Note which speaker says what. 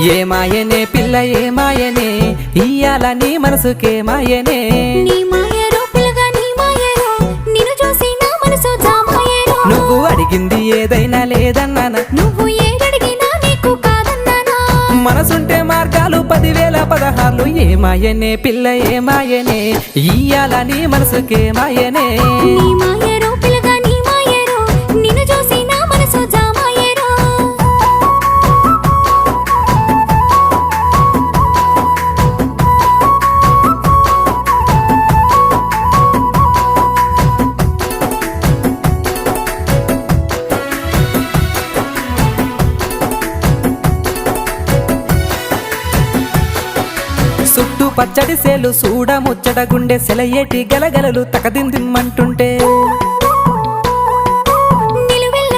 Speaker 1: ఏ మాయనే పిల్ల ఏ మాయనే ఇయ్యాల నీ మనసుకే మాయనే
Speaker 2: నీ మాయరో పిల్లగా నీ మాయరో నిన్ను చూసి నా మనసు జామాయరో
Speaker 1: నువ్వు అడిగింది ఏదైనా లేదన్నానా
Speaker 2: నువ్వు ఏడడిగినా నీకు కాదన్నానా
Speaker 1: మనసుంటే మార్గాలు 10,000 16 ఏ మాయనే పిల్ల ఏ మాయనే ఇయ్యాల నీ మనసుకే మాయనే
Speaker 2: నీ మాయరో పిల్లగా నీ మాయరో నిన్ను చూసి నా మనసు జామాయరో
Speaker 1: చుట్టూ పచ్చడి సేలు చూడ ముచ్చట గుండె సెలయేటి గలగలలు తకదిందిమ్మంటుంటే